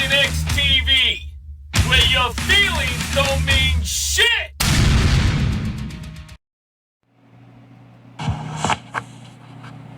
GenX TV, where your feelings don't mean shit.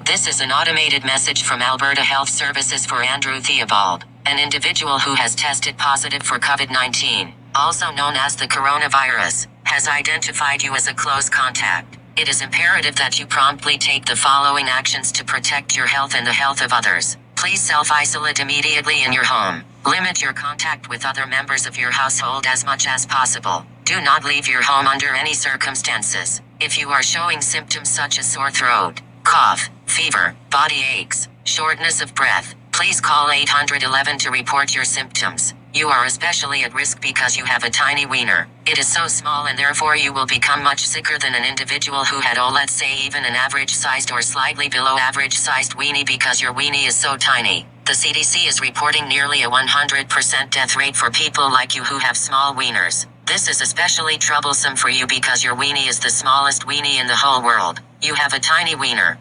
This is an automated message from Alberta Health Services for Andrew Theobald, an individual who has tested positive for COVID-19, also known as the coronavirus, has identified you as a close contact. It is imperative that you promptly take the following actions to protect your health and the health of others. Please self-isolate immediately in your home. Limit your contact with other members of your household as much as possible. Do not leave your home under any circumstances. If you are showing symptoms such as sore throat, cough, fever, body aches, shortness of breath, please call 811 to report your symptoms. You are especially at risk because you have a tiny wiener. It is so small and therefore you will become much sicker than an individual who had, let's say even an average-sized or slightly below average-sized weenie because your weenie is so tiny. The CDC is reporting nearly a 100% death rate for people like you who have small wieners. This is especially troublesome for you because your weenie is the smallest weenie in the whole world. You have a tiny wiener.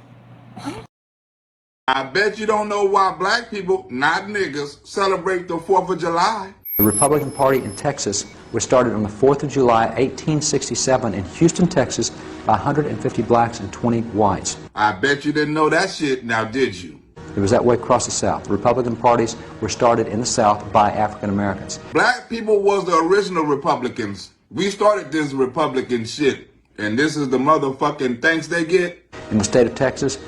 I bet you don't know why black people, not niggas, celebrate the 4th of July. The Republican Party in Texas was started on the 4th of July, 1867 in Houston, Texas by 150 blacks and 20 whites. I bet you didn't know that shit, now did you? It was that way across the South. The Republican parties were started in the South by African Americans. Black people was the original Republicans. We started this Republican shit, and this is the motherfucking thanks they get. In the state of Texas,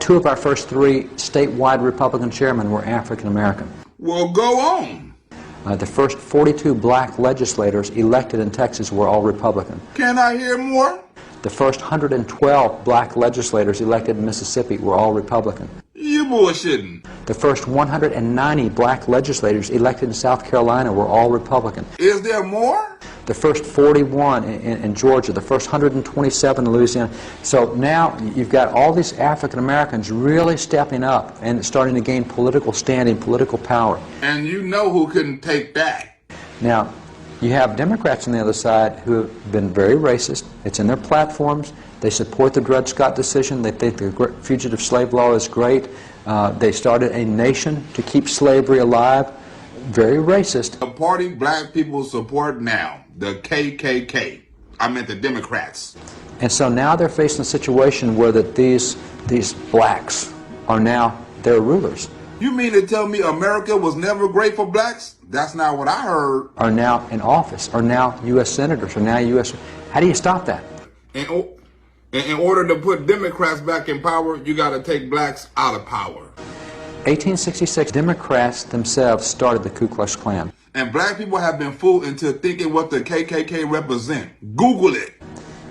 2 of our first 3 statewide Republican chairmen were African American. Well, go on. The first 42 black legislators elected in Texas were all Republican. Can I hear more? The first 112 black legislators elected in Mississippi were all Republican. You bullshitting. The first 190 black legislators elected in South Carolina were all Republican. Is there more? The first 41 in Georgia, the first 127 in Louisiana. So now you've got all these African Americans really stepping up and starting to gain political standing, political power. And you know who couldn't take that. Now, you have Democrats on the other side who have been very racist. It's in their platforms. They support the Dred Scott decision. They think the fugitive slave law is great. They started a nation to keep slavery alive. Very racist. The party black people support now, the KKK. I meant the Democrats. And so now they're facing a situation where that these blacks are now their rulers. You mean to tell me America was never great for blacks? That's not what I heard. Are now in office, are now U.S. senators, are now U.S. How do you stop that? In order to put Democrats back in power, you got to take blacks out of power. 1866, Democrats themselves started the Ku Klux Klan. And black people have been fooled into thinking what the KKK represent. Google it.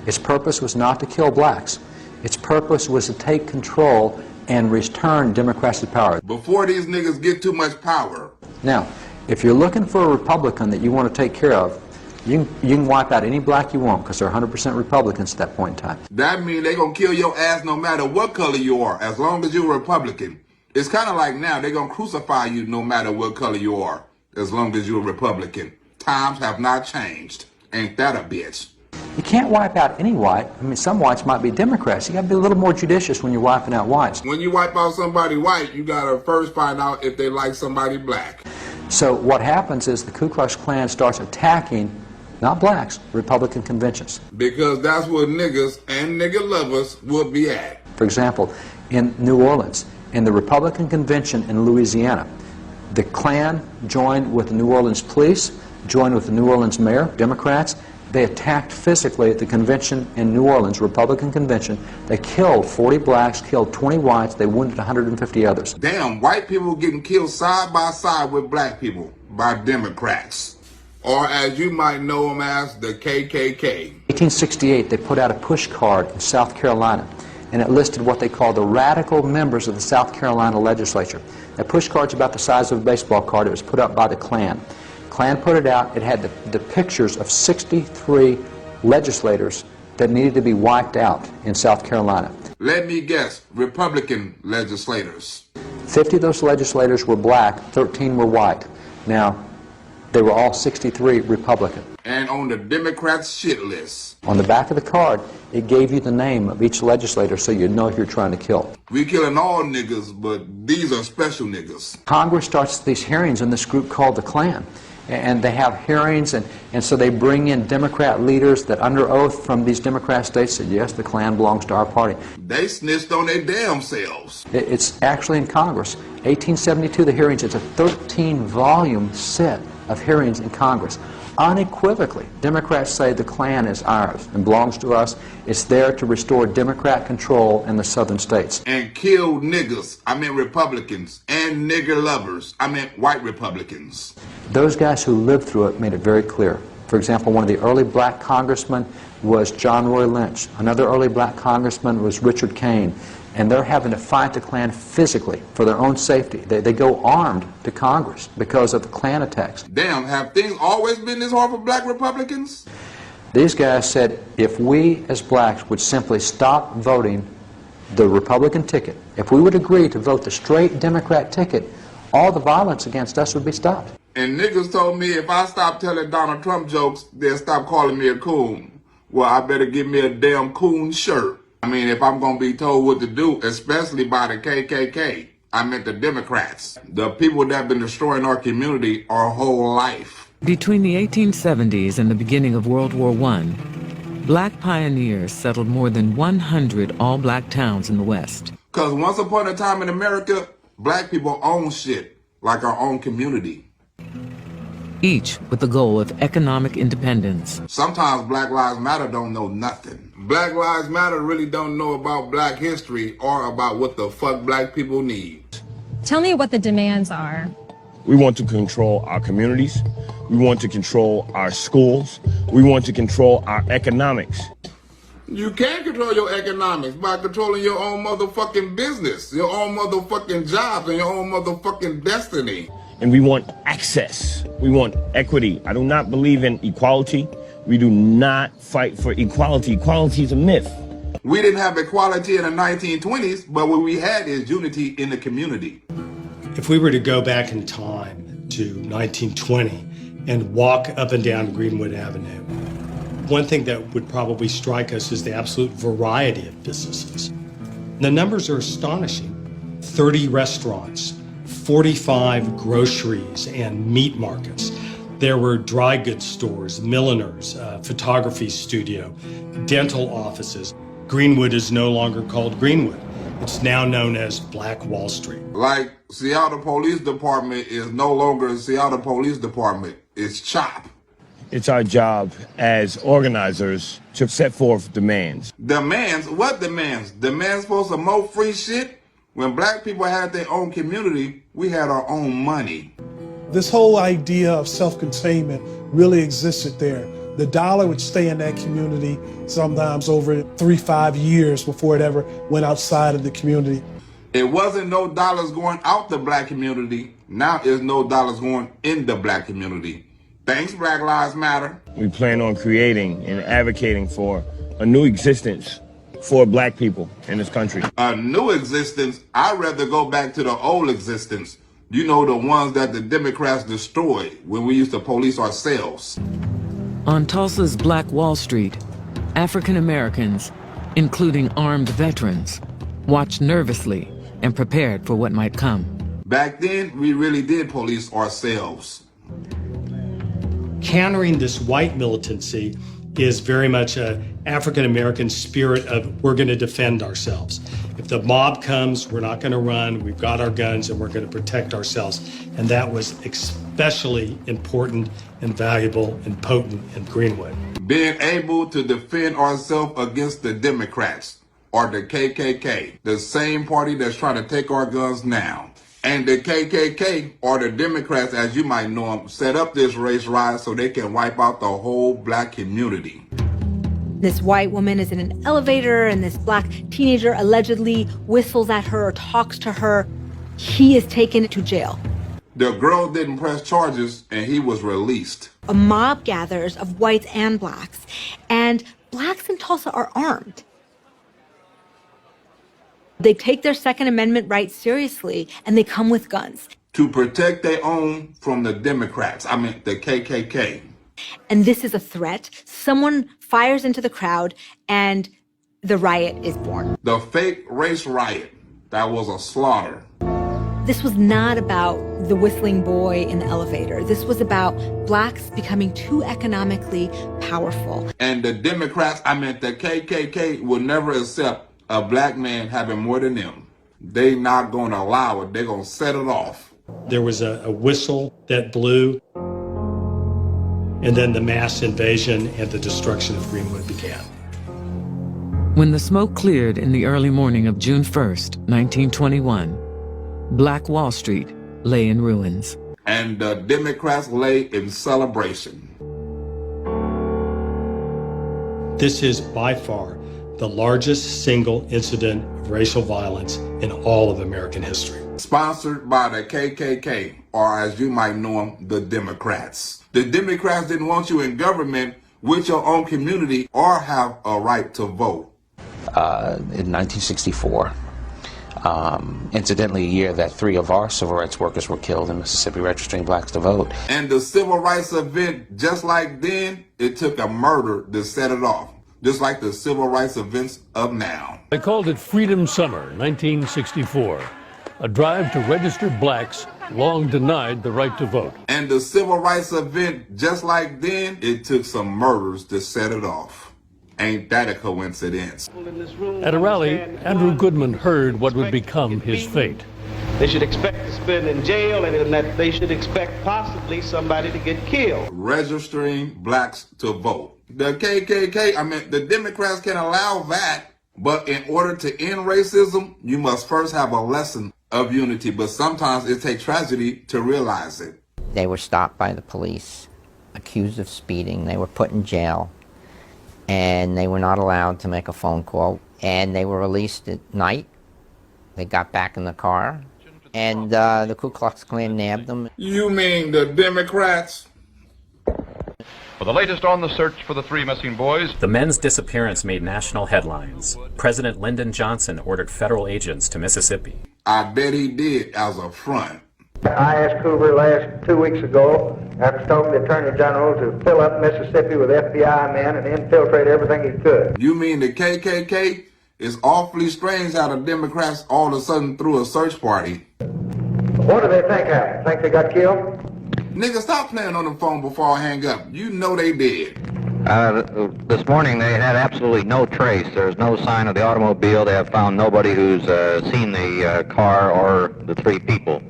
Its purpose was not to kill blacks. Its purpose was to take control and return Democrats to power. Before these niggas get too much power. Now, if you're looking for a Republican that you want to take care of, you can wipe out any black you want because they're 100% Republicans at that point in time. That means they're going to kill your ass no matter what color you are, as long as you're a Republican. It's kind of like now, they're going to crucify you no matter what color you are, as long as you're a Republican. Times have not changed. Ain't that a bitch? You can't wipe out any white. I mean, some whites might be Democrats. You got to be a little more judicious when you're wiping out whites. When you wipe out somebody white, you got to first find out if they like somebody black. So what happens is the Ku Klux Klan starts attacking, not blacks, Republican conventions. Because that's where niggas and nigga lovers will be at. For example, in New Orleans, in the Republican convention in Louisiana, the Klan joined with the New Orleans police, joined with the New Orleans mayor, Democrats. They attacked physically at the convention in New Orleans, Republican convention. They killed 40 blacks, killed 20 whites, they wounded 150 others. Damn, white people getting killed side by side with black people by Democrats. Or as you might know them as, the KKK. 1868, they put out a push card in South Carolina, and it listed what they call the radical members of the South Carolina legislature. That push card's about the size of a baseball card. It was put up by the Klan. Klan put it out. It had the pictures of 63 legislators that needed to be wiped out in South Carolina. Let me guess, Republican legislators. 50 of those legislators were black, 13 were white. Now, They were all 63 Republican. And on the Democrats' shit list. On the back of the card, it gave you the name of each legislator so you'd know who you're trying to kill. We killing all niggas, but these are special niggas. Congress starts these hearings in this group called the Klan. And they have hearings, and so they bring in Democrat leaders that under oath from these Democrat states said, yes, the Klan belongs to our party. They snitched on their damn selves. It's actually in Congress. 1872, the hearings, it's a 13-volume set of hearings in Congress. Unequivocally, Democrats say the Klan is ours and belongs to us. It's there to restore Democrat control in the southern states. And kill niggas, I meant Republicans, and nigger lovers, I meant white Republicans. Those guys who lived through it made it very clear. For example, one of the early black congressmen was John Roy Lynch. Another early black congressman was Richard Kane. And they're having to fight the Klan physically for their own safety. They go armed to Congress because of the Klan attacks. Damn, have things always been this hard for black Republicans? These guys said if we as blacks would simply stop voting the Republican ticket, if we would agree to vote the straight Democrat ticket, all the violence against us would be stopped. And niggas told me if I stop telling Donald Trump jokes, they'll stop calling me a coon. Well, I better give me a damn coon shirt. I mean, if I'm going to be told what to do, especially by the KKK, I meant the Democrats. The people that have been destroying our community our whole life. Between the 1870s and the beginning of World War I, black pioneers settled more than 100 all-black towns in the West. Because once upon a time in America, black people own shit, like our own community. Each with the goal of economic independence. Sometimes Black Lives Matter don't know nothing. Black Lives Matter really don't know about black history or about what the fuck black people need. Tell me what the demands are. We want to control our communities. We want to control our schools. We want to control our economics. You can't control your economics by controlling your own motherfucking business, your own motherfucking jobs, and your own motherfucking destiny. And we want access. We want equity. I do not believe in equality. We do not fight for equality. Equality is a myth. We didn't have equality in the 1920s, but what we had is unity in the community. If we were to go back in time to 1920 and walk up and down Greenwood Avenue, one thing that would probably strike us is the absolute variety of businesses. The numbers are astonishing. 30 restaurants, 45 groceries and meat markets. There were dry goods stores, milliners, photography studio, dental offices. Greenwood is no longer called Greenwood. It's now known as Black Wall Street. Like Seattle Police Department is no longer Seattle Police Department. It's CHOP. It's our job as organizers to set forth demands. Demands? What demands? Demands for some more free shit? When black people had their own community, we had our own money. This whole idea of self-containment really existed there. The dollar would stay in that community sometimes over 3-5 years before it ever went outside of the community. It wasn't no dollars going out the black community. Now there's no dollars going in the black community. Thanks, Black Lives Matter. We plan on creating and advocating for a new existence for black people in this country. A new existence? I'd rather go back to the old existence. You know, the ones that the Democrats destroyed when we used to police ourselves. On Tulsa's Black Wall Street, African Americans, including armed veterans, watched nervously and prepared for what might come. Back then, we really did police ourselves. Countering this white militancy is very much an African-American spirit of we're going to defend ourselves. If the mob comes, we're not going to run. We've got our guns and we're going to protect ourselves. And that was especially important and valuable and potent in Greenwood. Being able to defend ourselves against the Democrats or the KKK, the same party that's trying to take our guns now. And the KKK, or the Democrats as you might know them, set up this race riot so they can wipe out the whole black community. This white woman is in an elevator and this black teenager allegedly whistles at her or talks to her. He is taken to jail. The girl didn't press charges and he was released. A mob gathers of whites and blacks, and blacks in Tulsa are armed. They take their Second Amendment rights seriously, and they come with guns. To protect their own from the Democrats, the KKK. And this is a threat. Someone fires into the crowd, and the riot is born. The fake race riot, that was a slaughter. This was not about the whistling boy in the elevator. This was about blacks becoming too economically powerful. And the Democrats, the KKK, will never accept a black man having more than them. They not going to allow it. They're going to set it off. There was a whistle that blew, and then the mass invasion and the destruction of Greenwood began. When the smoke cleared in the early morning of June 1st, 1921, Black Wall Street lay in ruins. And the Democrats lay in celebration. This is by far the largest single incident of racial violence in all of American history. Sponsored by the KKK, or as you might know them, the Democrats. The Democrats didn't want you in government with your own community or have a right to vote. In 1964, incidentally a year that 3 of our civil rights workers were killed in Mississippi registering blacks to vote. And the civil rights event, just like then, it took a murder to set it off. Just like the civil rights events of now. They called it Freedom Summer, 1964. A drive to register blacks long denied the right to vote. And the civil rights event, just like then, it took some murders to set it off. Ain't that a coincidence? At a rally, Andrew Goodman heard what would become his fate. They should expect to spend in jail, and that they should expect possibly somebody to get killed. Registering blacks to vote. The KKK, the Democrats can allow that, but in order to end racism, you must first have a lesson of unity. But sometimes it takes tragedy to realize it. They were stopped by the police, accused of speeding. They were put in jail, and they were not allowed to make a phone call. And they were released at night. They got back in the car, and the Ku Klux Klan nabbed them. You mean the Democrats? For the latest on the search for the 3 missing boys. The men's disappearance made national headlines. President Lyndon Johnson ordered federal agents to Mississippi. I bet he did as a front. I asked Hoover 2 weeks ago, after talking to the Attorney General, to fill up Mississippi with FBI men and infiltrate everything he could. You mean the KKK? It's awfully strange how the Democrats all of a sudden threw a search party. What do they think happened? Think they got killed? Nigga, stop playing on the phone before I hang up. You know they did. This morning they had absolutely no trace. There's no sign of the automobile. They have found nobody who's seen the car or the 3 people.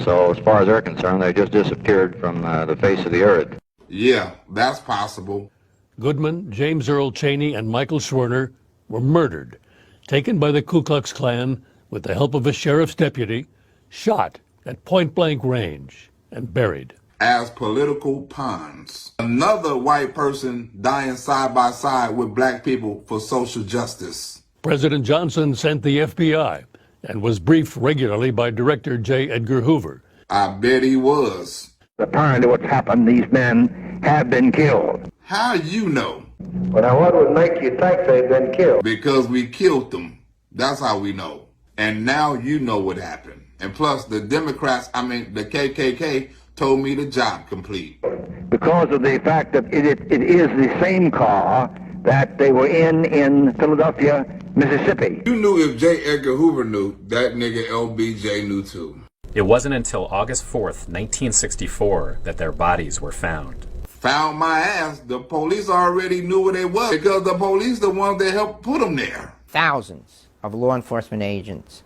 So as far as they're concerned, they just disappeared from the face of the earth. Yeah, that's possible. Goodman, James Earl Cheney, and Michael Schwerner were murdered, taken by the Ku Klux Klan with the help of a sheriff's deputy, shot at point-blank range, and buried. As political pawns. Another white person dying side by side with black people for social justice. President Johnson sent the FBI and was briefed regularly by Director J. Edgar Hoover. I bet he was. Apparently what's happened, these men have been killed. How you know? Well, now what would make you think they've been killed? Because we killed them. That's how we know. And now you know what happened. And plus the Democrats, the KKK, told me the job complete. Because of the fact that it is the same car that they were in Philadelphia, Mississippi. You knew if J. Edgar Hoover knew, that nigga LBJ knew too. It wasn't until August 4th, 1964, that their bodies were found. Found my ass. The police already knew where they was because the police the ones that helped put them there. Thousands of law enforcement agents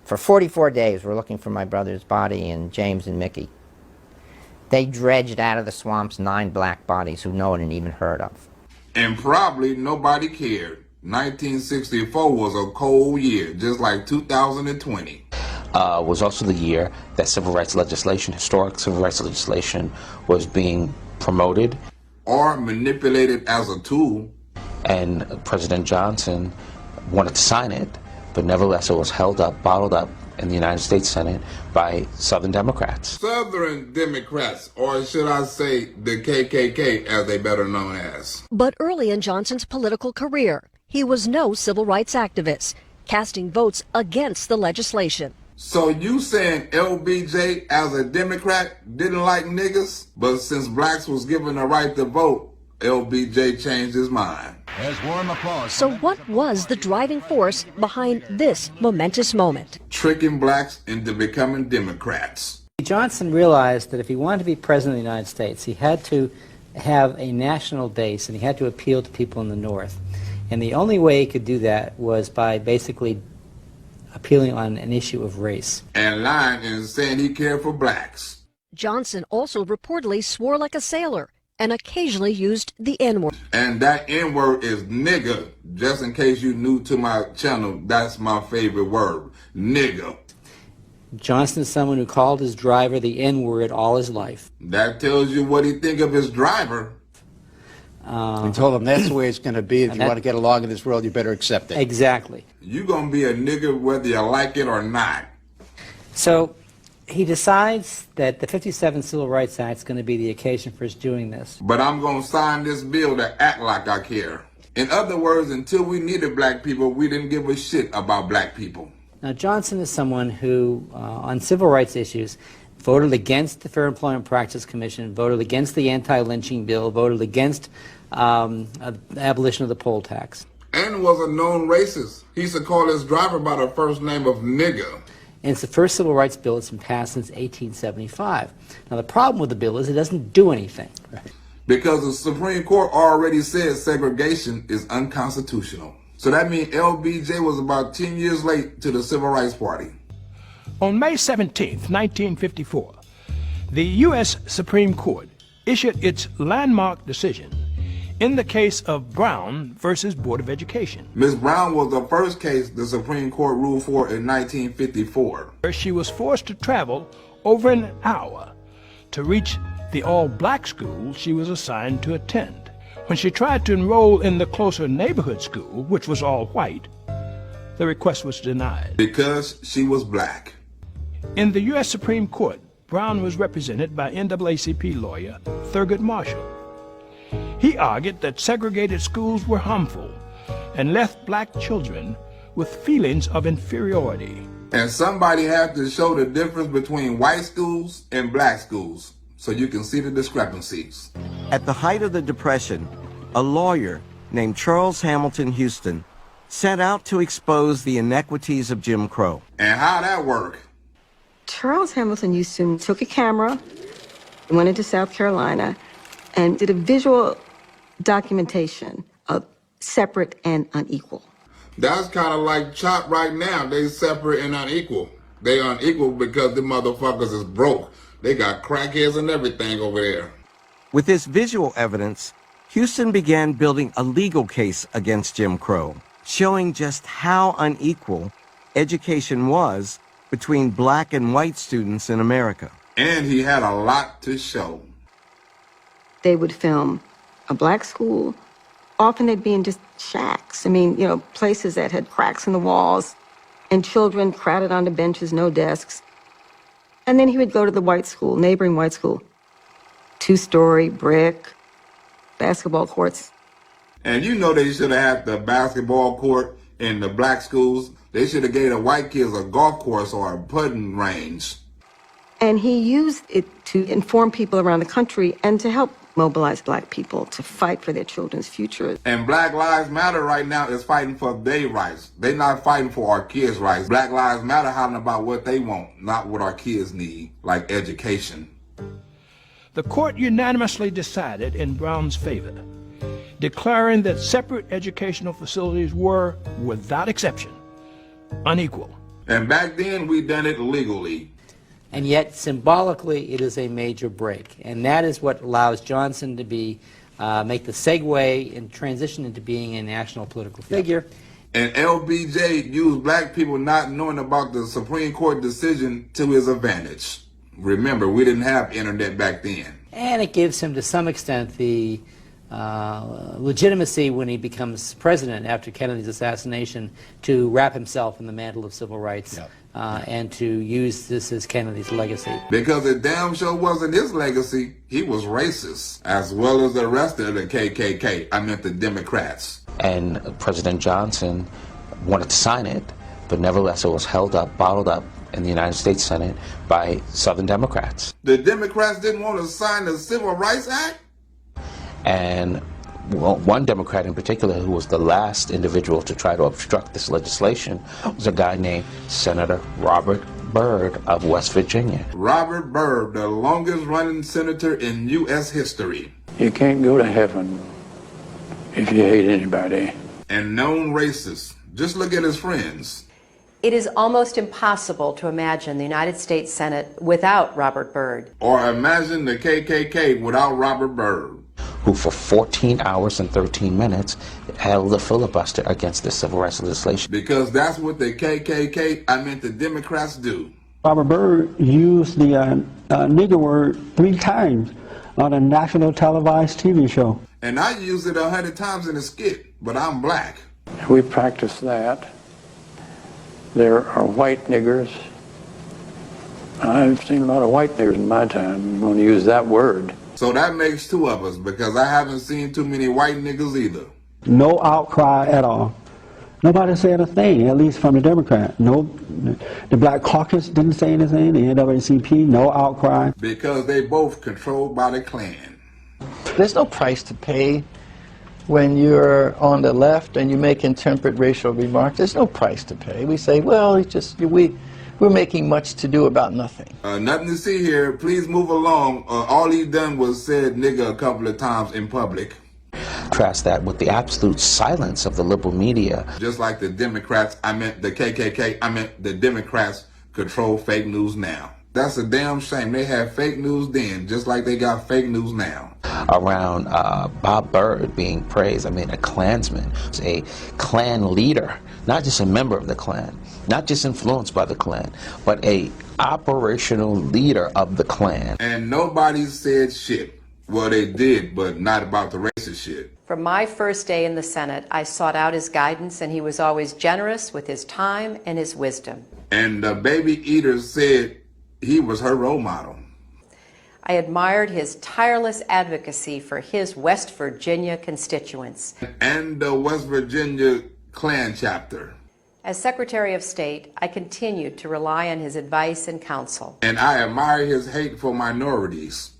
for 44 days were looking for my brother's body and James and Mickey. They dredged out of the swamps 9 black bodies who no one had even heard of. And probably nobody cared. 1964 was a cold year, just like 2020. Was also the year that civil rights legislation, historic civil rights legislation, was being promoted. Or manipulated as a tool. And President Johnson wanted to sign it, but nevertheless it was held up, bottled up in the United States Senate by Southern Democrats. Southern Democrats, or should I say the KKK as they better known as. But early in Johnson's political career, he was no civil rights activist. casting votes against the legislation. So you saying LBJ as a Democrat didn't like niggas, but since blacks was given the right to vote, LBJ changed his mind. There's warm applause. So what was the driving force behind this momentous moment? Tricking blacks into becoming Democrats. Johnson realized that if he wanted to be president of the United States, he had to have a national base and he had to appeal to people in the North. And the only way he could do that was by basically appealing on an issue of race. And lying and saying he cared for blacks. Johnson also reportedly swore like a sailor and occasionally used the N-word. And that N-word is nigga. Just in case you new to my channel, that's my favorite word, nigga. Johnson is someone who called his driver the N-word all his life. That tells you what he think of his driver. He told him that's the way it's going to be. If you want to get along in this world, you better accept it. Exactly. You going to be a nigga whether you like it or not. So he decides that the 57 Civil Rights Act is going to be the occasion for his doing this. But I'm going to sign this bill to act like I care. In other words, until we needed black people, we didn't give a shit about black people. Now, Johnson is someone who, on civil rights issues, voted against the Fair Employment Practice Commission, voted against the anti-lynching bill, voted against abolition of the poll tax. And was a known racist. He used to call his driver by the first name of nigger. And it's the first civil rights bill that's been passed since 1875. Now, the problem with the bill is it doesn't do anything. Because the Supreme Court already said segregation is unconstitutional. So that means LBJ was about 10 years late to the Civil Rights Party. On May 17, 1954, the U.S. Supreme Court issued its landmark decision in the case of Brown versus Board of Education. Ms. Brown was the first case the Supreme Court ruled for in 1954. She was forced to travel over an hour to reach the all-black school she was assigned to attend. When she tried to enroll in the closer neighborhood school, which was all white, the request was denied. Because she was black. In the U.S. Supreme Court, Brown was represented by NAACP lawyer Thurgood Marshall. He argued that segregated schools were harmful and left black children with feelings of inferiority. And somebody had to show the difference between white schools and black schools so you can see the discrepancies. At the height of the Depression, a lawyer named Charles Hamilton Houston set out to expose the inequities of Jim Crow. And how'd that work? Charles Hamilton Houston took a camera, went into South Carolina, and did a visual documentation of separate and unequal. That's kind of like CHOP right now. They separate and unequal. They unequal because the motherfuckers is broke. They got crackheads and everything over there. With this visual evidence, Houston began building a legal case against Jim Crow, showing just how unequal education was between black and white students in America. And he had a lot to show. They would film a black school. Often they'd be in just shacks. I mean, you know, places that had cracks in the walls and children crowded onto benches, no desks. And then he would go to the white school, neighboring white school. 2-story, brick, basketball courts. And you know they should have had the basketball court in the black schools. They should have gave the white kids a golf course or a putting range. And he used it to inform people around the country and to help mobilize black people to fight for their children's future. And Black Lives Matter right now is fighting for their rights. They're not fighting for our kids' rights. Black Lives Matter hollering about what they want, not what our kids need, like education. The court unanimously decided in Brown's favor, declaring that separate educational facilities were, without exception, unequal. And back then, we done it legally. And yet, symbolically, it is a major break. And that is what allows Johnson to make the segue and transition into being a national political figure. And LBJ used black people not knowing about the Supreme Court decision to his advantage. Remember, we didn't have internet back then. And it gives him, to some extent, the legitimacy when he becomes president after Kennedy's assassination to wrap himself in the mantle of civil rights. Yep. And to use this as Kennedy's legacy. Because it damn sure wasn't his legacy. He was racist, as well as the rest of the KKK. I meant the Democrats. And President Johnson wanted to sign it, but nevertheless it was held up, bottled up in the United States Senate by Southern Democrats. The Democrats didn't want to sign the Civil Rights Act? And one Democrat in particular, who was the last individual to try to obstruct this legislation, was a guy named Senator Robert Byrd of West Virginia. Robert Byrd, the longest running senator in U.S. history. You can't go to heaven if you hate anybody. And known racist. Just look at his friends. It is almost impossible to imagine the United States Senate without Robert Byrd. Or imagine the KKK without Robert Byrd, who for 14 hours and 13 minutes held a filibuster against the civil rights legislation. Because that's what the KKK, the Democrats do. Robert Byrd used the nigger word 3 times on a national televised TV show. And I use it 100 times in a skit, but I'm black. We practice that. There are white niggers. I've seen a lot of white niggers in my time. I'm going to use that word. So that makes 2 of us, because I haven't seen too many white niggas either. No outcry at all. Nobody said a thing, at least from the Democrat. No, the Black Caucus didn't say anything, the NAACP, no outcry. Because they both controlled by the Klan. There's no price to pay when you're on the left and you make intemperate racial remarks. There's no price to pay. We say, well, it's just, we're making much to do about nothing. Nothing to see here. Please move along. All he done was said nigger a couple of times in public. Contrast that with the absolute silence of the liberal media. Just like the Democrats, the KKK, the Democrats control fake news now. That's a damn shame. They had fake news then, just like they got fake news now. Around Bob Byrd being praised, a Klansman, a Klan leader, not just a member of the Klan, not just influenced by the Klan, but a operational leader of the Klan. And nobody said shit. Well, they did, but not about the racist shit. From my first day in the Senate, I sought out his guidance, and he was always generous with his time and his wisdom. And the baby eater said he was her role model. I admired his tireless advocacy for his West Virginia constituents. And the West Virginia Klan chapter. As Secretary of State, I continued to rely on his advice and counsel. And I admire his hate for minorities.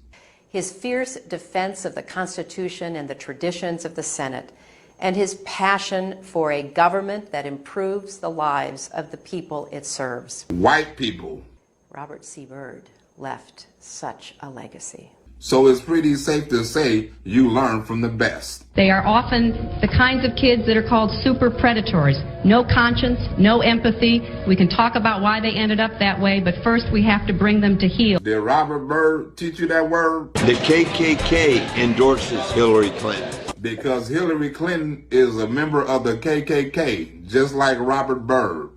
His fierce defense of the Constitution and the traditions of the Senate, and his passion for a government that improves the lives of the people it serves. White people. Robert C. Byrd left such a legacy. So it's pretty safe to say you learn from the best. They are often the kinds of kids that are called super predators. No conscience, no empathy. We can talk about why they ended up that way, but first we have to bring them to heel. Did Robert Byrd teach you that word? The KKK endorses Hillary Clinton. Because Hillary Clinton is a member of the KKK, just like Robert Byrd.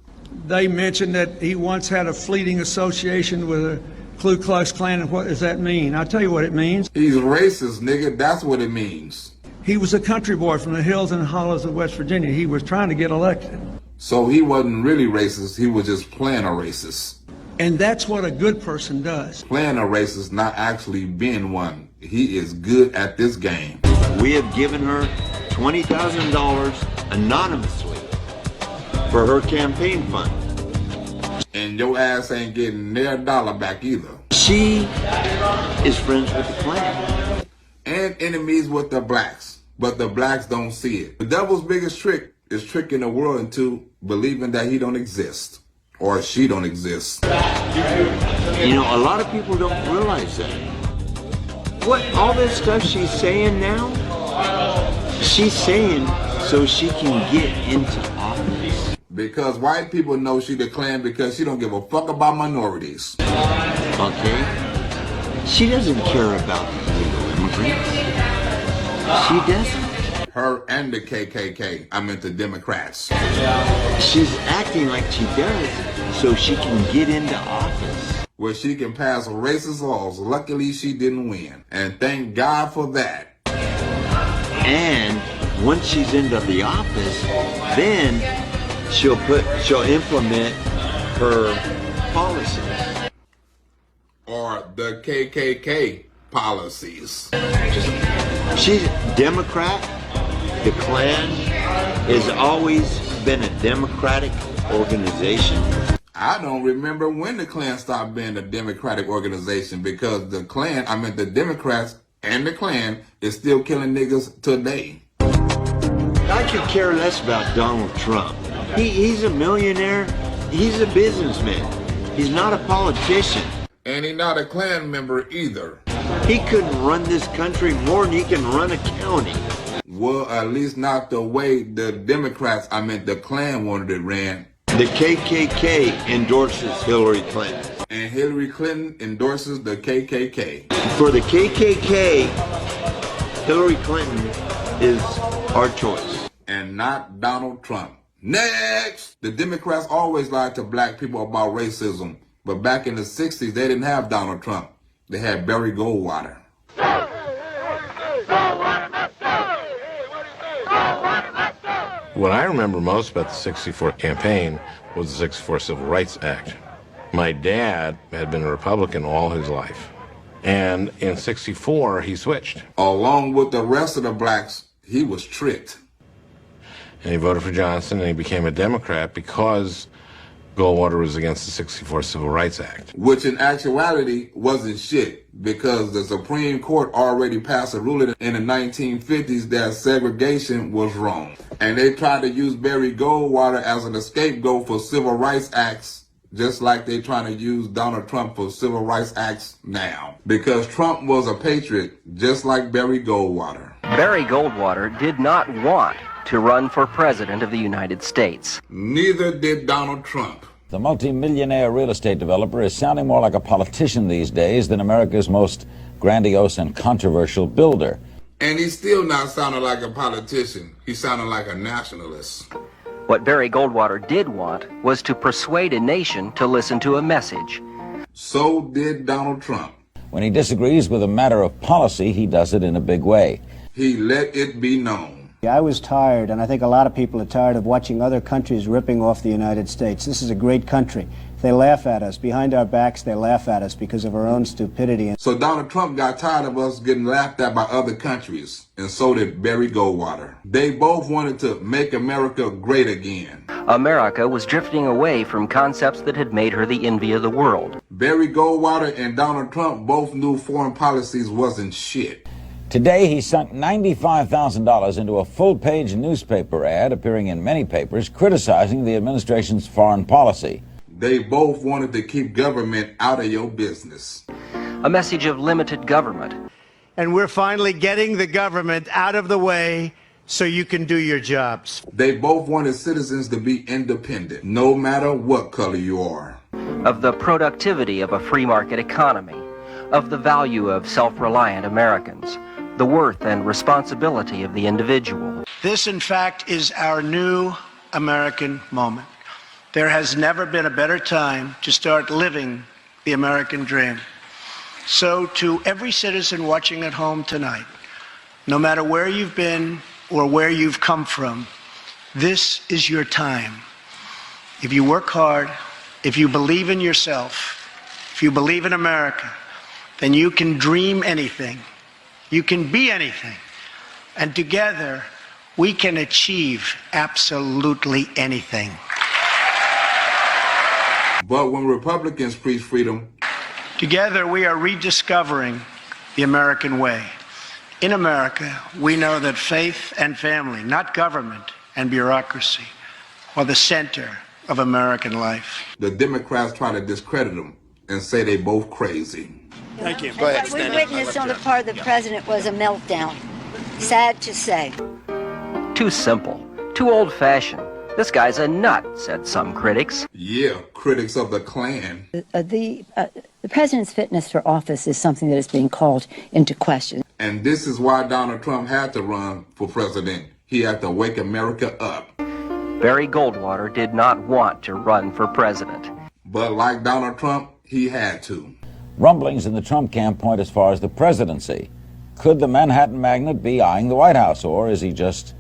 They mentioned that he once had a fleeting association with a Ku Klux Klan, and what does that mean? I'll tell you what it means. He's racist, nigga. That's what it means. He was a country boy from the hills and hollows of West Virginia. He was trying to get elected. So he wasn't really racist. He was just playing a racist. And that's what a good person does. Playing a racist, not actually being one. He is good at this game. We have given her $20,000 anonymously for her campaign fund. And your ass ain't getting their dollar back either. She is friends with the Klan. And enemies with the blacks. But the blacks don't see it. The devil's biggest trick is tricking the world into believing that he don't exist. Or she don't exist. You know, a lot of people don't realize that. What, all this stuff she's saying now, she's saying so she can get into office. Because white people know she the Klan because she don't give a fuck about minorities. Okay? She doesn't care about illegal immigrants. She doesn't. Her and the KKK, the Democrats. She's acting like she does so she can get into office. Where she can pass racist laws. Luckily she didn't win. And thank God for that. And once she's into the office, then she'll implement her policies. Or the KKK policies. She's Democrat. The Klan has always been a Democratic organization? I don't remember when the Klan stopped being a Democratic organization, because the Democrats and the Klan is still killing niggas today. I could care less about Donald Trump. He's a millionaire. He's a businessman. He's not a politician. And he's not a Klan member either. He couldn't run this country more than he can run a county. Well, at least not the way the Democrats, the Klan wanted it ran. The KKK endorses Hillary Clinton. And Hillary Clinton endorses the KKK. For the KKK, Hillary Clinton is our choice. And not Donald Trump. Next! The Democrats always lied to black people about racism. But back in the 60s, they didn't have Donald Trump. They had Barry Goldwater. What I remember most about the 64 campaign was the 64 Civil Rights Act. My dad had been a Republican all his life. And in 64, he switched. Along with the rest of the blacks, he was tricked. And he voted for Johnson, and he became a Democrat because Goldwater was against the 64 Civil Rights Act. Which in actuality wasn't shit, because the Supreme Court already passed a ruling in the 1950s that segregation was wrong. And they tried to use Barry Goldwater as an scapegoat for civil rights acts, just like they're trying to use Donald Trump for civil rights acts now. Because Trump was a patriot, just like Barry Goldwater. Barry Goldwater did not want to run for president of the United States. Neither did Donald Trump. The multi-millionaire real estate developer is sounding more like a politician these days than America's most grandiose and controversial builder. And he's still not sounding like a politician. He's sounding like a nationalist. What Barry Goldwater did want was to persuade a nation to listen to a message. So did Donald Trump. When he disagrees with a matter of policy, he does it in a big way. He let it be known. I was tired, and I think a lot of people are tired of watching other countries ripping off the United States. This is a great country. They laugh at us. Behind our backs, they laugh at us because of our own stupidity. So Donald Trump got tired of us getting laughed at by other countries, and so did Barry Goldwater. They both wanted to make America great again. America was drifting away from concepts that had made her the envy of the world. Barry Goldwater and Donald Trump both knew foreign policies wasn't shit. Today, he sunk $95,000 into a full-page newspaper ad appearing in many papers criticizing the administration's foreign policy. They both wanted to keep government out of your business. A message of limited government. And we're finally getting the government out of the way so you can do your jobs. They both wanted citizens to be independent, no matter what color you are. Of the productivity of a free market economy. Of the value of self-reliant Americans. The worth and responsibility of the individual. This, in fact, is our new American moment. There has never been a better time to start living the American dream. So to every citizen watching at home tonight, no matter where you've been or where you've come from, this is your time. If you work hard, if you believe in yourself, if you believe in America, then you can dream anything. You can be anything. And together, we can achieve absolutely anything. But when Republicans preach freedom, together we are rediscovering the American way. In America, we know that faith and family, not government and bureaucracy, are the center of American life. The Democrats try to discredit them and say they both crazy. Thank you. Go ahead, what we witnessed on the part of the president was a meltdown. Sad to say. Too simple. Too old-fashioned. This guy's a nut, said some critics. Yeah, critics of the Klan. The president's fitness for office is something that is being called into question. And this is why Donald Trump had to run for president. He had to wake America up. Barry Goldwater did not want to run for president. But like Donald Trump, he had to. Rumblings in the Trump camp point as far as the presidency. Could the Manhattan magnate be eyeing the White House, or is he just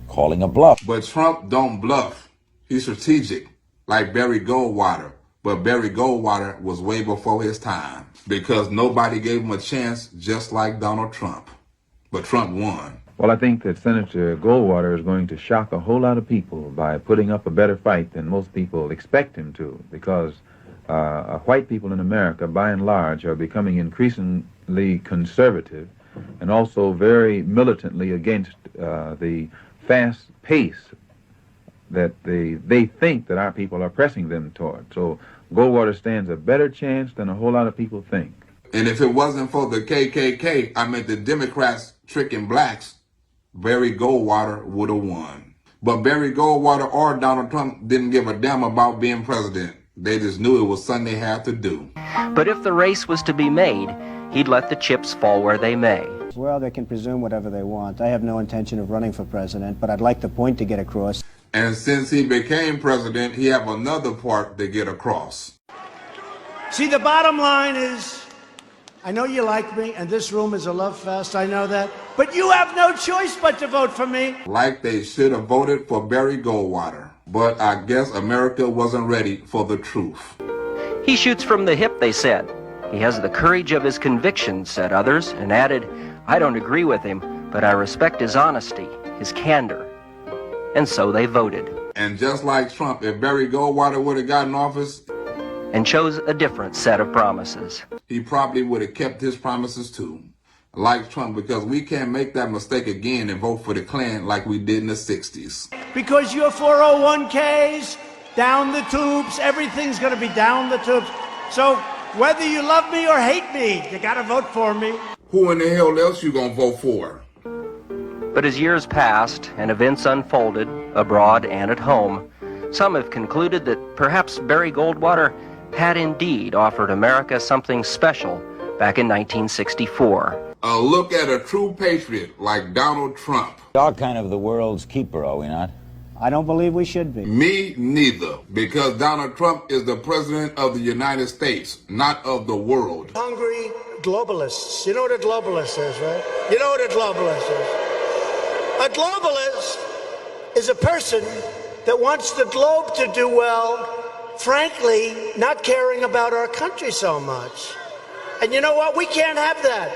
calling a bluff? But Trump don't bluff. He's strategic, like Barry Goldwater. But Barry Goldwater was way before his time, because nobody gave him a chance, just like Donald Trump. But Trump won. Well, I think that Senator Goldwater is going to shock a whole lot of people by putting up a better fight than most people expect him to, because white people in America, by and large, are becoming increasingly conservative and also very militantly against the fast pace that they think that our people are pressing them toward. So Goldwater stands a better chance than a whole lot of people think. And if it wasn't for the KKK, I mean the Democrats tricking blacks, Barry Goldwater would have won. But Barry Goldwater or Donald Trump didn't give a damn about being president. They just knew it was something they had to do. But if the race was to be made, he'd let the chips fall where they may. Well, they can presume whatever they want. I have no intention of running for president, but I'd like the point to get across. And since he became president, he have another part to get across. See, the bottom line is, I know you like me, and this room is a love fest, I know that, but you have no choice but to vote for me. Like they should have voted for Barry Goldwater. But I guess America wasn't ready for the truth. He shoots from the hip, they said. He has the courage of his convictions, said others, and added, I don't agree with him, but I respect his honesty, his candor. And so they voted. And just like Trump, if Barry Goldwater would have gotten office and chose a different set of promises, he probably would have kept his promises too. Like Trump, because we can't make that mistake again and vote for the Klan like we did in the 60s. Because your 401ks, down the tubes, everything's going to be down the tubes. So whether you love me or hate me, you got to vote for me. Who in the hell else you going to vote for? But as years passed and events unfolded, abroad and at home, some have concluded that perhaps Barry Goldwater had indeed offered America something special back in 1964. A look at a true patriot like Donald Trump. We are kind of the world's keeper, are we not? I don't believe we should be. Me neither, because Donald Trump is the president of the United States, not of the world. Hungry globalists. You know what a globalist is, right? You know what a globalist is. A globalist is a person that wants the globe to do well, frankly, not caring about our country so much. And you know what? We can't have that.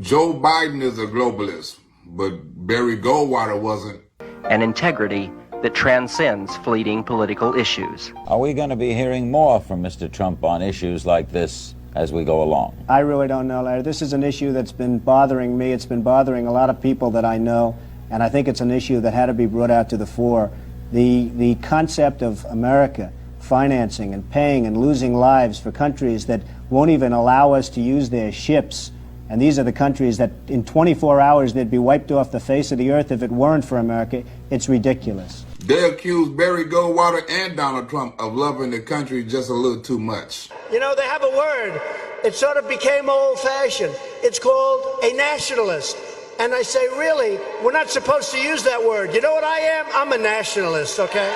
Joe Biden is a globalist, but Barry Goldwater wasn't. An integrity that transcends fleeting political issues. Are we going to be hearing more from Mr. Trump on issues like this as we go along? I really don't know, Larry. This is an issue that's been bothering me. It's been bothering a lot of people that I know, and I think it's an issue that had to be brought out to the fore. The concept of America financing and paying and losing lives for countries that won't even allow us to use their ships. And these are the countries that in 24 hours they'd be wiped off the face of the earth if it weren't for America. It's ridiculous. They accuse Barry Goldwater and Donald Trump of loving the country just a little too much. You know, they have a word. It sort of became old-fashioned. It's called a nationalist. And I say, really, we're not supposed to use that word. You know what I am? I'm a nationalist, okay?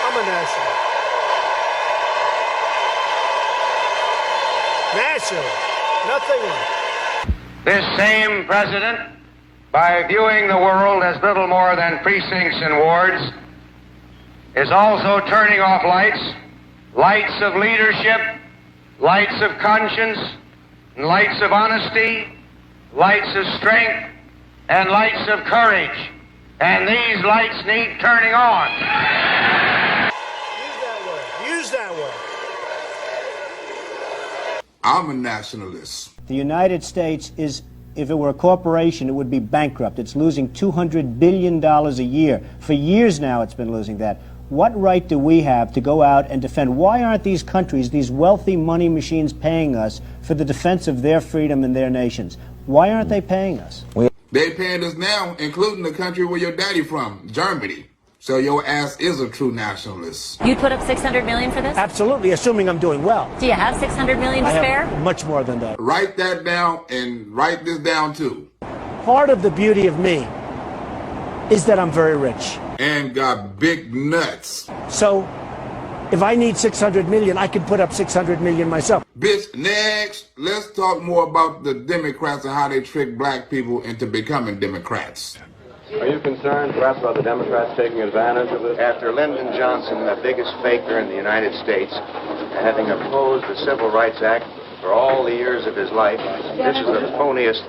I'm a nationalist. Nationalist. Nothing else. This same president, by viewing the world as little more than precincts and wards, is also turning off lights, lights of leadership, lights of conscience, and lights of honesty, lights of strength, and lights of courage. And these lights need turning on. Use that word. Use that word. I'm a nationalist. The United States is, if it were a corporation, it would be bankrupt. It's losing $200 billion a year. For years now it's been losing that. What right do we have to go out and defend? Why aren't these countries, these wealthy money machines, paying us for the defense of their freedom and their nations? Why aren't they paying us? They paying us now, including the country where your daddy from, Germany. So your ass is a true nationalist. You'd put up $600 million for this? Absolutely, assuming I'm doing well. Do you have $600 million to spare? Much more than that. Write that down and write this down too. Part of the beauty of me is that I'm very rich. And got big nuts. So if I need $600 million, I can put up $600 million myself. Bitch, next, let's talk more about the Democrats and how they trick black people into becoming Democrats. Are you concerned, perhaps, about the Democrats taking advantage of this? After Lyndon Johnson, the biggest faker in the United States, having opposed the Civil Rights Act for all the years of his life, this is the phoniest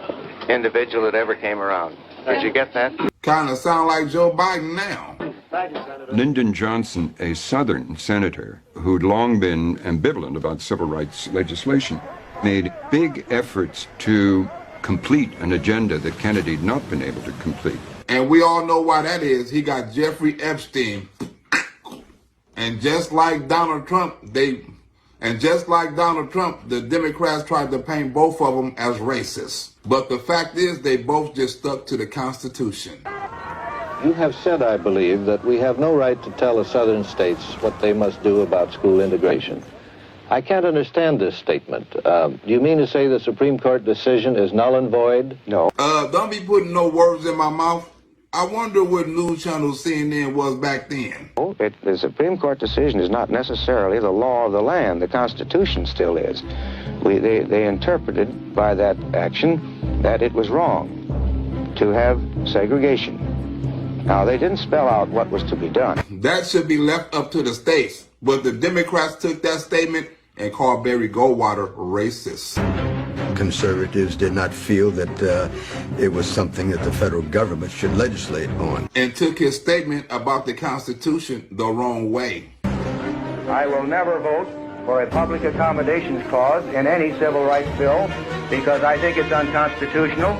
individual that ever came around. Did you get that? Kind of sound like Joe Biden now. Lyndon Johnson, a Southern senator who'd long been ambivalent about civil rights legislation, made big efforts to complete an agenda that Kennedy had not been able to complete. And we all know why that is. He got Jeffrey Epstein. And just like Donald Trump, the Democrats tried to paint both of them as racist. But the fact is, they both just stuck to the Constitution. You have said, I believe, that we have no right to tell the southern states what they must do about school integration. I can't understand this statement. Do you mean to say the Supreme Court decision is null and void? No. Don't be putting no words in my mouth. I wonder what news channel CNN was back then. The Supreme Court decision is not necessarily the law of the land. The Constitution still is. They interpreted by that action that it was wrong to have segregation. Now, they didn't spell out what was to be done. That should be left up to the states. But the Democrats took that statement and called Barry Goldwater racist. Conservatives did not feel that it was something that the federal government should legislate on. And took his statement about the Constitution the wrong way. I will never vote for a public accommodations clause in any civil rights bill because I think it's unconstitutional.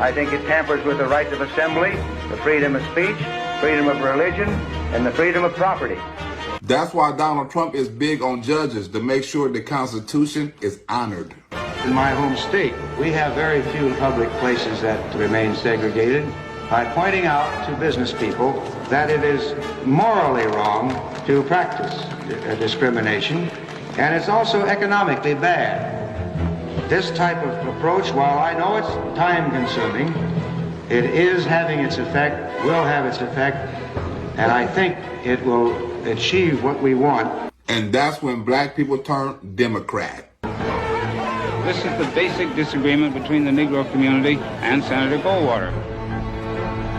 I think it tampers with the rights of assembly, the freedom of speech, freedom of religion, and the freedom of property. That's why Donald Trump is big on judges, to make sure the Constitution is honored. In my home state, we have very few public places that remain segregated by pointing out to business people that it is morally wrong to practice discrimination, and it's also economically bad. This type of approach, while I know it's time-consuming, it is having its effect, will have its effect, and I think it will achieve what we want. And that's when black people turn Democrat. This is the basic disagreement between the Negro community and Senator Goldwater.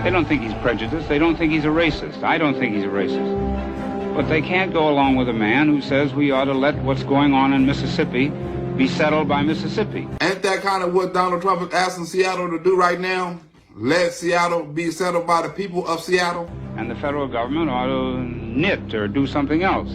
They don't think he's prejudiced. They don't think he's a racist. I don't think he's a racist. But they can't go along with a man who says we ought to let what's going on in Mississippi be settled by Mississippi. Ain't that kind of what Donald Trump is asking Seattle to do right now? Let Seattle be settled by the people of Seattle? And the federal government ought to knit or do something else.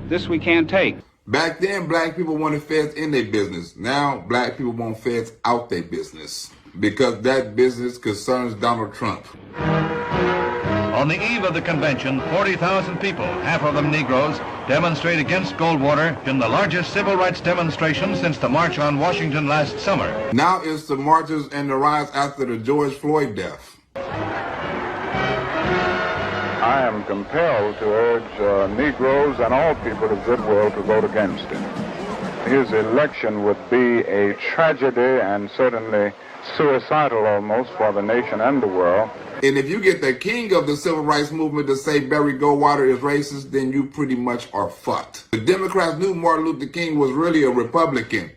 This we can't take. Back then, black people wanted feds in their business. Now, black people want feds out their business because that business concerns Donald Trump. On the eve of the convention, 40,000 people, half of them Negroes, demonstrate against Goldwater in the largest civil rights demonstration since the March on Washington last summer. Now it's the marches and the riots after the George Floyd death. I am compelled to urge Negroes and all people of goodwill to vote against him. His election would be a tragedy and certainly suicidal almost for the nation and the world. And if you get the king of the civil rights movement to say Barry Goldwater is racist, then you pretty much are fucked. The Democrats knew Martin Luther King was really a Republican.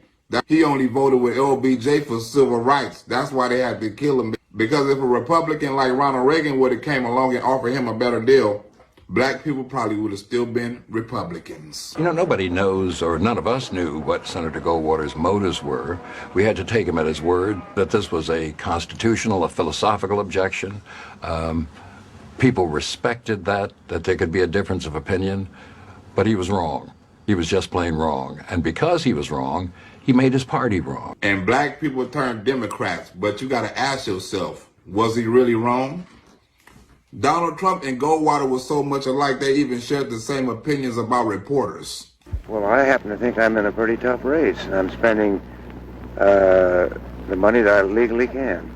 He only voted with LBJ for civil rights. That's why they had to kill him. Because if a Republican like Ronald Reagan would have came along and offered him a better deal, black people probably would have still been Republicans. You know, nobody knows, or none of us knew, what Senator Goldwater's motives were. We had to take him at his word that this was a constitutional, a philosophical objection. People respected that there could be a difference of opinion, but he was wrong. He was just plain wrong. And because he was wrong, he made his party wrong. And black people turned Democrats, but you got to ask yourself, was he really wrong? Donald Trump and Goldwater were so much alike they even shared the same opinions about reporters. Well, I happen to think I'm in a pretty tough race. I'm spending the money that I legally can.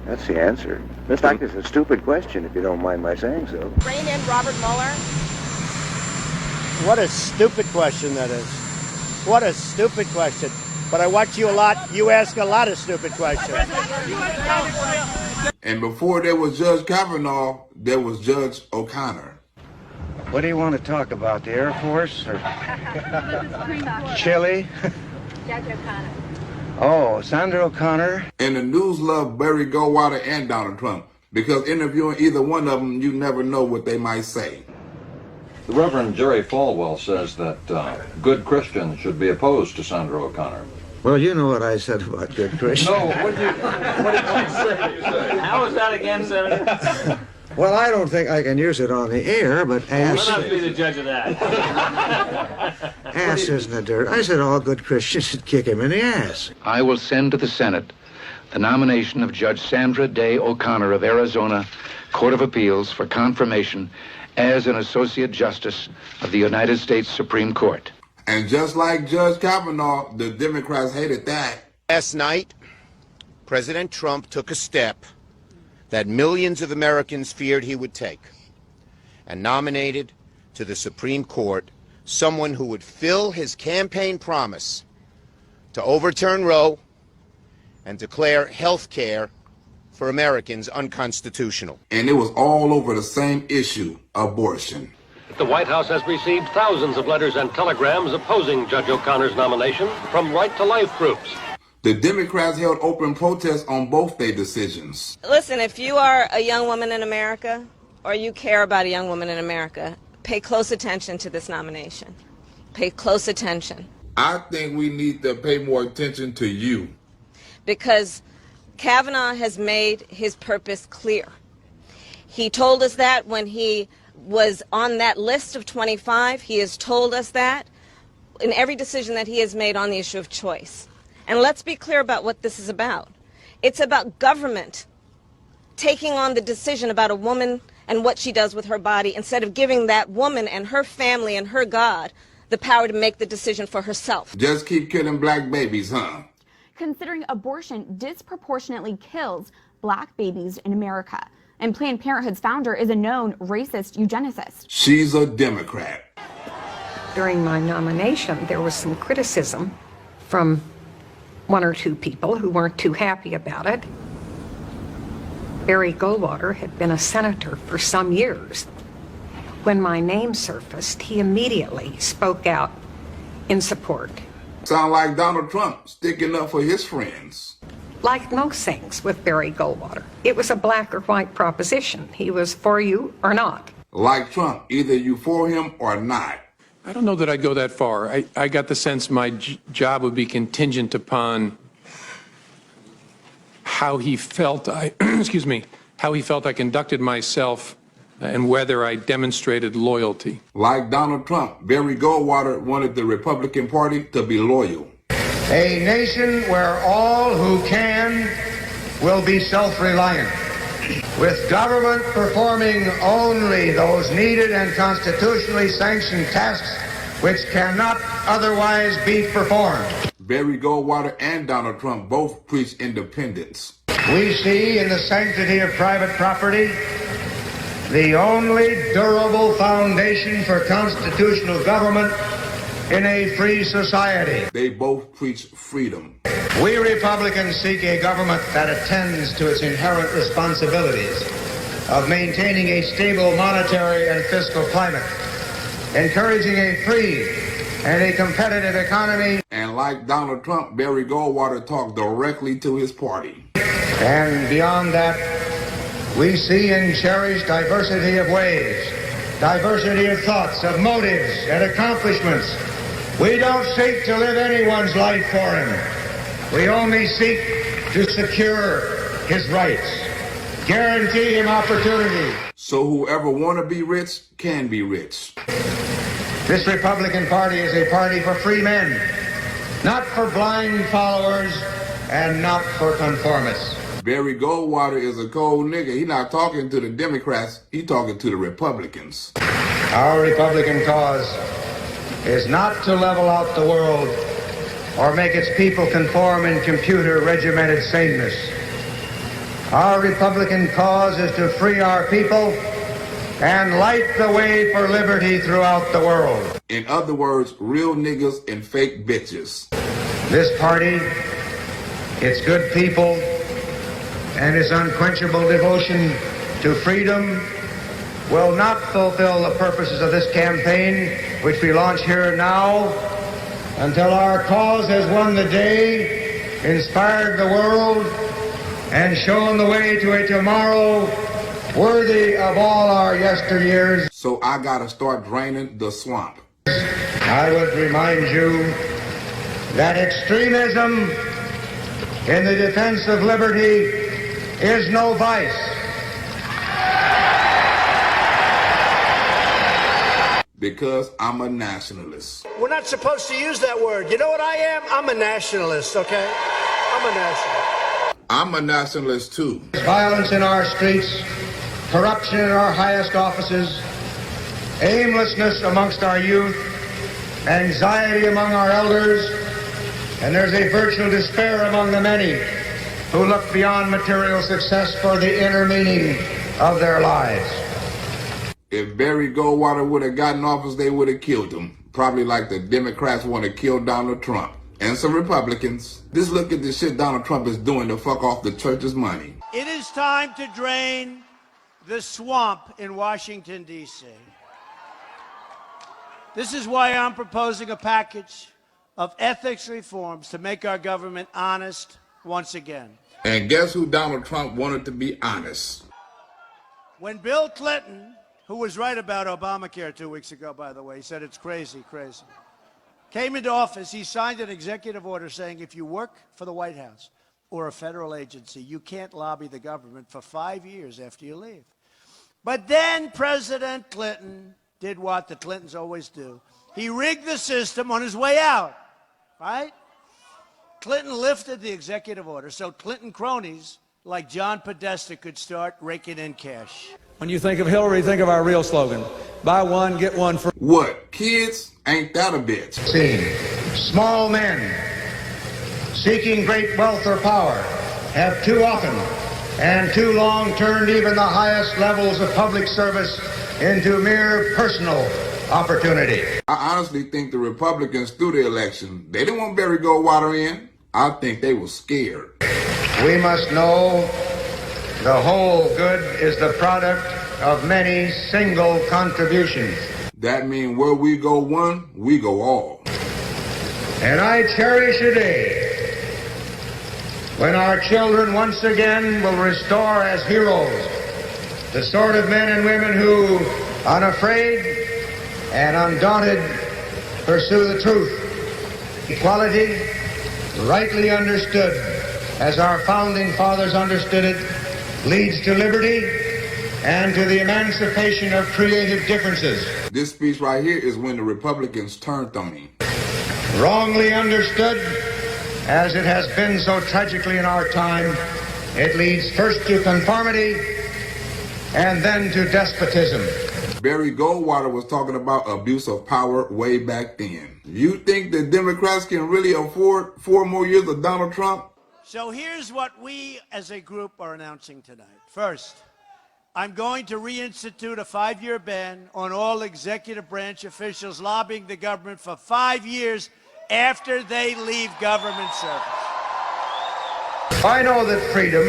That's the answer. In fact, it's a stupid question, if you don't mind my saying so. Rein in Robert Mueller. What a stupid question that is. What a stupid question. But I watch you a lot. You ask a lot of stupid questions. And before there was Judge Kavanaugh, there was Judge O'Connor. What do you want to talk about? The Air Force or Chile? Judge O'Connor. Oh, Sandra O'Connor. And the news loved Barry Goldwater and Donald Trump because interviewing either one of them, you never know what they might say. The Reverend Jerry Falwell says that good Christians should be opposed to Sandra O'Connor. Well, you know what I said about good Christian. No, what did you say? How was that again, Senator? Well, I don't think I can use it on the air, but ass... Let us be the judge of that. Ass isn't the dirt. I said all good Christians should kick him in the ass. I will send to the Senate the nomination of Judge Sandra Day O'Connor of Arizona Court of Appeals for confirmation as an Associate Justice of the United States Supreme Court. And just like Judge Kavanaugh, the Democrats hated that. Last night, President Trump took a step that millions of Americans feared he would take, and nominated to the Supreme Court someone who would fill his campaign promise to overturn Roe and declare health care for Americans unconstitutional. And it was all over the same issue, abortion. The White House has received thousands of letters and telegrams opposing Judge O'Connor's nomination from Right to Life groups. The Democrats held open protests on both their decisions. Listen, if you are a young woman in America, or you care about a young woman in America, pay close attention to this nomination. Pay close attention. I think we need to pay more attention to you. Because Kavanaugh has made his purpose clear. He told us that when he was on that list of 25. He has told us that in every decision that he has made on the issue of choice. And let's be clear about what this is about. It's about government taking on the decision about a woman and what she does with her body instead of giving that woman and her family and her God the power to make the decision for herself. Just keep killing black babies, huh? Considering abortion disproportionately kills black babies in America. And Planned Parenthood's founder is a known racist eugenicist. She's a Democrat. During my nomination, there was some criticism from one or two people who weren't too happy about it. Barry Goldwater had been a senator for some years. When my name surfaced, he immediately spoke out in support. Sound like Donald Trump sticking up for his friends. Like most things with Barry Goldwater, it was a black or white proposition. He was for you or not. Like Trump, either you for him or not. I don't know that I'd go that far. I got the sense my job would be contingent upon how he felt how he felt I conducted myself and whether I demonstrated loyalty. Like Donald Trump, Barry Goldwater wanted the Republican Party to be loyal. A nation where all who can will be self-reliant, with government performing only those needed and constitutionally sanctioned tasks which cannot otherwise be performed. Barry Goldwater and Donald Trump both preach independence. We see in the sanctity of private property the only durable foundation for constitutional government in a free society. They both preach freedom. We Republicans seek a government that attends to its inherent responsibilities of maintaining a stable monetary and fiscal climate, encouraging a free and a competitive economy. And like Donald Trump, Barry Goldwater talked directly to his party. And beyond that, we see and cherish diversity of ways, diversity of thoughts, of motives, and accomplishments. We don't seek to live anyone's life for him. We only seek to secure his rights, guarantee him opportunity. So whoever want to be rich can be rich. This Republican Party is a party for free men, not for blind followers and not for conformists. Barry Goldwater is a cold nigga. He's not talking to the Democrats. He's talking to the Republicans. Our Republican cause is not to level out the world or make its people conform in computer-regimented sameness. Our Republican cause is to free our people and light the way for liberty throughout the world. In other words, real niggas and fake bitches. This party, its good people, and its unquenchable devotion to freedom will not fulfill the purposes of this campaign, which we launch here now, until our cause has won the day, inspired the world, and shown the way to a tomorrow worthy of all our yesteryears. So I gotta start draining the swamp. I would remind you that extremism in the defense of liberty is no vice. Because I'm a nationalist. We're not supposed to use that word. You know what I am? I'm a nationalist, okay? I'm a nationalist. I'm a nationalist too. Violence in our streets, corruption in our highest offices, aimlessness amongst our youth, anxiety among our elders, and there's a virtual despair among the many who look beyond material success for the inner meaning of their lives. If Barry Goldwater would have gotten office, they would have killed him. Probably like the Democrats want to kill Donald Trump. And some Republicans. Just look at the shit Donald Trump is doing to fuck off the church's money. It is time to drain the swamp in Washington, D.C. This is why I'm proposing a package of ethics reforms to make our government honest once again. And guess who Donald Trump wanted to be honest? When Bill Clinton, who was right about Obamacare 2 weeks ago, by the way, he said it's crazy, came into office, he signed an executive order saying if you work for the White House or a federal agency, you can't lobby the government for 5 years after you leave. But then President Clinton did what the Clintons always do. He rigged the system on his way out, right? Clinton lifted the executive order so Clinton cronies like John Podesta could start raking in cash. When you think of Hillary, think of our real slogan. Buy one, get one for... What? Kids? Ain't that a bitch? Small men seeking great wealth or power have too often and too long turned even the highest levels of public service into mere personal opportunity. I honestly think the Republicans through the election, they didn't want Barry Goldwater in. I think they were scared. We must know the whole good is the product of many single contributions. That means where we go one, we go all. And I cherish a day when our children once again will restore as heroes the sort of men and women who, unafraid and undaunted, pursue the truth. Equality, rightly understood, as our founding fathers understood it, leads to liberty and to the emancipation of creative differences. This speech right here is when the Republicans turned on him. Wrongly understood, as it has been so tragically in our time, it leads first to conformity and then to despotism. Barry Goldwater was talking about abuse of power way back then. You think the Democrats can really afford 4 more years of Donald Trump? So here's what we as a group are announcing tonight. First, I'm going to reinstitute a 5-year ban on all executive branch officials lobbying the government for 5 years after they leave government service. I know that freedom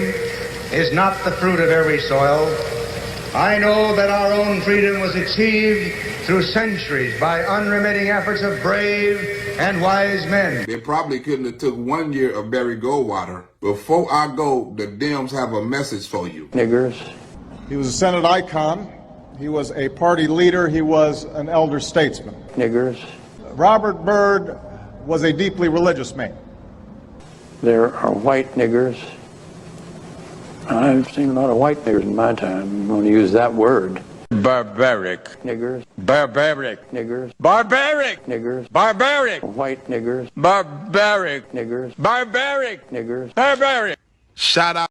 is not the fruit of every soil. I know that our own freedom was achieved through centuries by unremitting efforts of brave and wise men. They probably couldn't have took 1 year of Barry Goldwater. Before I go, the Dems have a message for you. Niggers. He was a Senate icon. He was a party leader. He was an elder statesman. Niggers. Robert Byrd was a deeply religious man. There are white niggers. I've seen a lot of white niggers in my time. I'm going to use that word. Barbaric. Niggers. Barbaric. Niggers. Barbaric. Niggers. Barbaric. White niggers. Barbaric. Niggers. Barbaric. Niggers. Barbaric. Shout out.